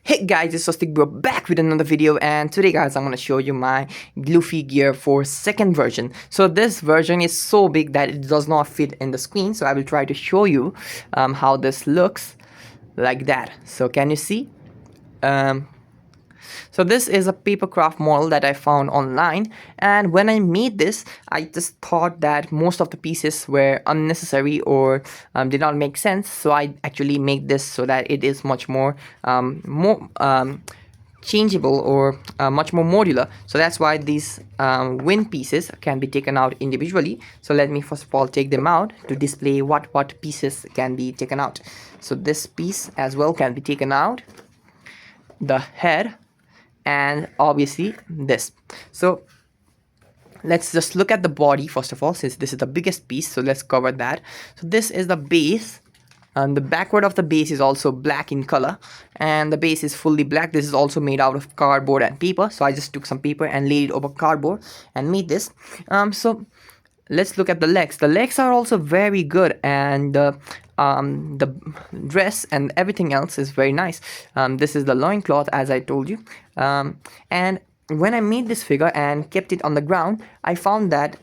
Hey guys, it's Swastik Bro back with another video, and today guys I'm going to show you my Luffy gear for second version. So this version is so big that it does not fit in the screen, so I will try to show you how this looks like that. So can you see? So this is a papercraft model that I found online, and when I made this I just thought that most of the pieces were unnecessary or did not make sense, so I actually made this so that it is much more changeable or much more modular. So that's why these wing pieces can be taken out individually. So let me first of all take them out to display what pieces can be taken out. So this piece as well can be taken out, the head, and obviously this. So let's just look at the body first of all, since this is the biggest piece, so let's cover that. So this is the base, and the backward of the base is also black in color, and the base is fully black. This is also made out of cardboard and paper, so I just took some paper and laid it over cardboard and made this. So let's look at the legs. The legs are also very good, and the dress and everything else is very nice. This is the loincloth, as I told you, and when I made this figure and kept it on the ground, I found that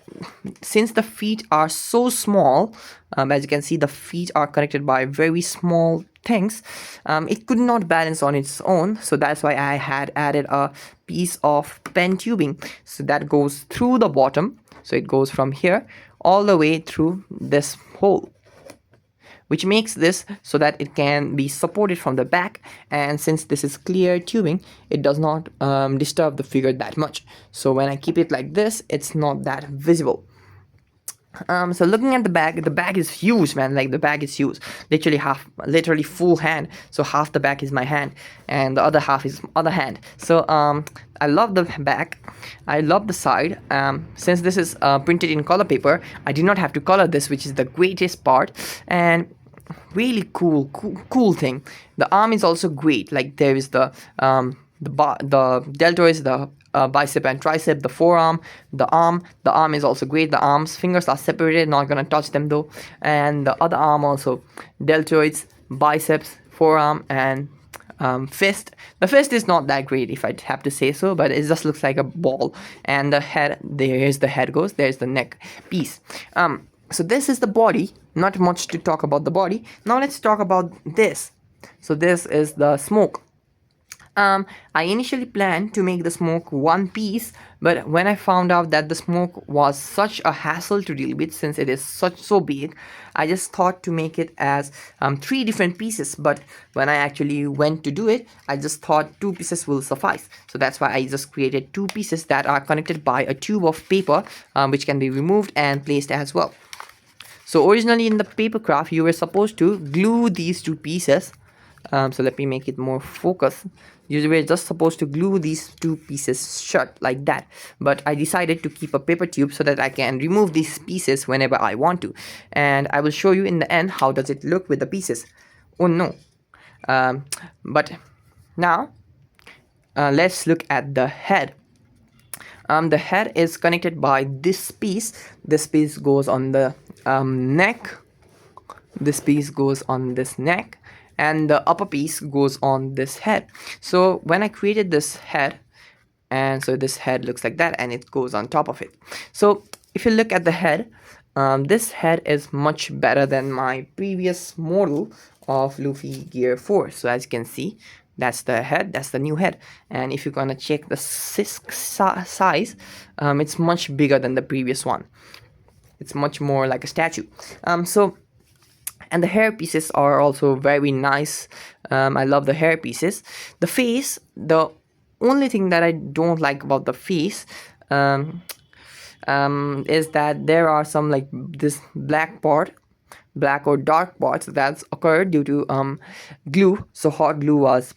since the feet are so small, as you can see, the feet are connected by very small things, it could not balance on its own. So that's why I had added a piece of pen tubing, so that goes through the bottom. So it goes from here all the way through this hole, which makes this so that it can be supported from the back, and since this is clear tubing, it does not disturb the figure that much. So when I keep it like this, it's not that visible. So looking at the bag is huge, man. Like, the bag is huge, literally full hand. So half the bag is my hand and the other half is other hand. So I love the back, I love the side. Since this is printed in color paper, I did not have to color this, which is the greatest part, and really cool thing. The arm is also great. Like, there is the deltoids, the bicep and tricep, the forearm, the arm is also great. The arm's fingers are separated, not gonna touch them though. And the other arm also, deltoids, biceps, forearm, and fist. The fist is not that great, if I have to say so, but it just looks like a ball. And the head, there's the head goes, there's the neck piece. So this is the body. Not much to talk about the body. Now let's talk about this. So this is the smoke. I initially planned to make the smoke one piece, but when I found out that the smoke was such a hassle to deal with, since it is so big, I just thought to make it as 3 different pieces. But when I actually went to do it, I just thought 2 pieces will suffice. So that's why I just created 2 pieces that are connected by a tube of paper, which can be removed and placed as well. So originally in the papercraft, you were supposed to glue these 2 pieces. So let me make it more focused. You were just supposed to glue these 2 pieces shut like that, but I decided to keep a paper tube so that I can remove these pieces whenever I want to, and I will show you in the end how does it look with the pieces. Oh no. But now let's look at the head. The head is connected by this piece. This piece goes on the neck. This piece goes on this neck, and the upper piece goes on this head. So when I created this head, and so this head looks like that, and it goes on top of it. So if you look at the head, this head is much better than my previous model of Luffy Gear 4. So as you can see, that's the head, that's the new head. And if you're gonna check the size, it's much bigger than the previous one. It's much more like a statue. And the hair pieces are also very nice. I love the hair pieces. The face, the only thing that I don't like about the face is that there are some, like, this black or dark parts that's occurred due to glue. So hot glue was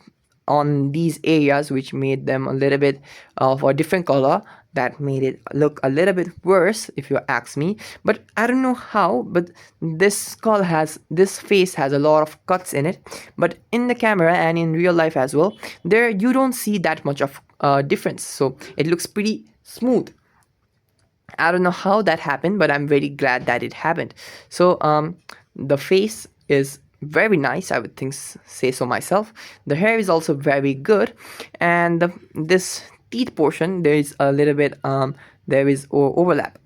on these areas, which made them a little bit of a different color. That made it look a little bit worse, if you ask me. But I don't know how, but this face has a lot of cuts in it. But in the camera and in real life as well, there you don't see that much of difference. So it looks pretty smooth. I don't know how that happened, but I'm very glad that it happened. So the face is very nice, I would think, say so myself. The hair is also very good, and this teeth portion, there is a little bit there is overlap,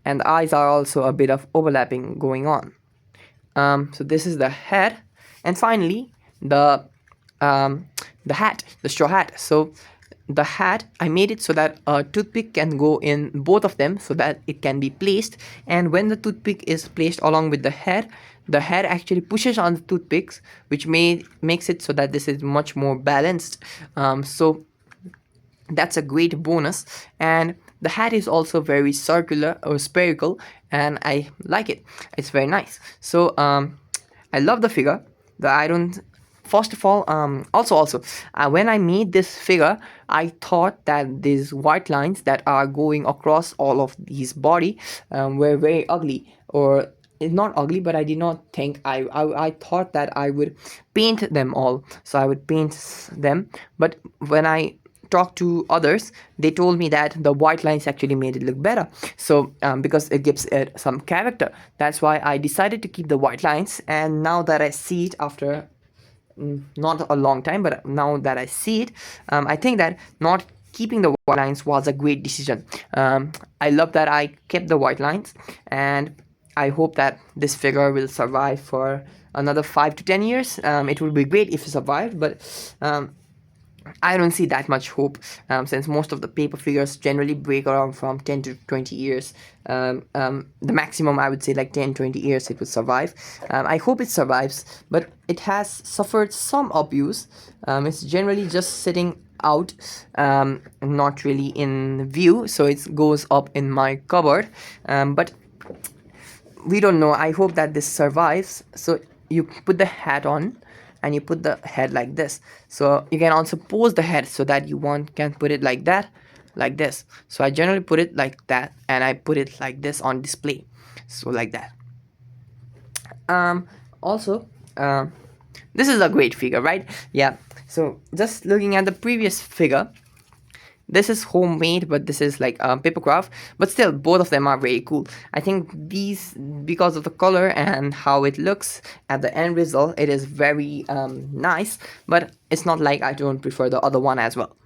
and the eyes are also a bit of overlapping going on. So this is the head, and finally the hat, the straw hat. So the hat, I made it so that a toothpick can go in both of them so that it can be placed, and when the toothpick is placed along with the head actually pushes on the toothpicks, which makes it so that this is much more balanced. So that's a great bonus, and the hat is also very circular or spherical, and I like it. It's very nice. So I love the figure. I don't. First of all, also when I made this figure, I thought that these white lines that are going across all of his body were very ugly, or it's not ugly, but I did not think I thought that I would paint them all. So I would paint them, but when I talked to others, they told me that the white lines actually made it look better. So because it gives it some character, that's why I decided to keep the white lines. And now that I see it after not a long time, but now that I see it, I think that not keeping the white lines was a great decision. I love that I kept the white lines, and I hope that this figure will survive for another 5 to 10 years. It would be great if it survived, but I don't see that much hope, since most of the paper figures generally break around from 10 to 20 years. The maximum, I would say, like 10-20 years it would survive. I hope it survives, but it has suffered some abuse. It's generally just sitting out, not really in view, so it goes up in my cupboard, but we don't know. I hope that this survives. So you put the hat on and you put the head like this. So you can also pose the head so that you can put it like that, like this. So I generally put it like that, and I put it like this on display, so like that. Also, this is a great figure, right? Yeah. So just looking at the previous figure, this is homemade, but this is like paper craft, but still both of them are very cool. I think these, because of the color and how it looks at the end result, it is very nice, but it's not like I don't prefer the other one as well.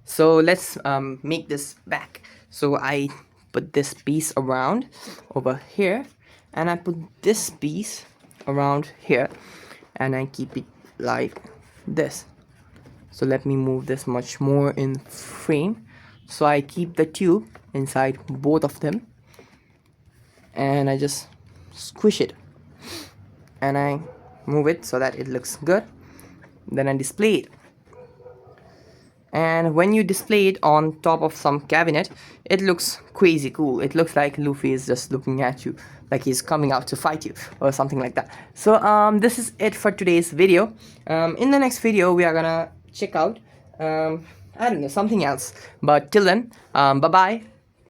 So let's make this back. So I put this piece around over here, and I put this piece around here, and I keep it like this. So let me move this much more in frame. So I keep the tube inside both of them, and I just squish it, and I move it so that it looks good. Then I display it, and when you display it on top of some cabinet, it looks crazy cool. It looks like Luffy is just looking at you, like he's coming out to fight you or something like that. So this is it for today's video. In the next video we are gonna check out I don't know, something else, but till then, bye bye.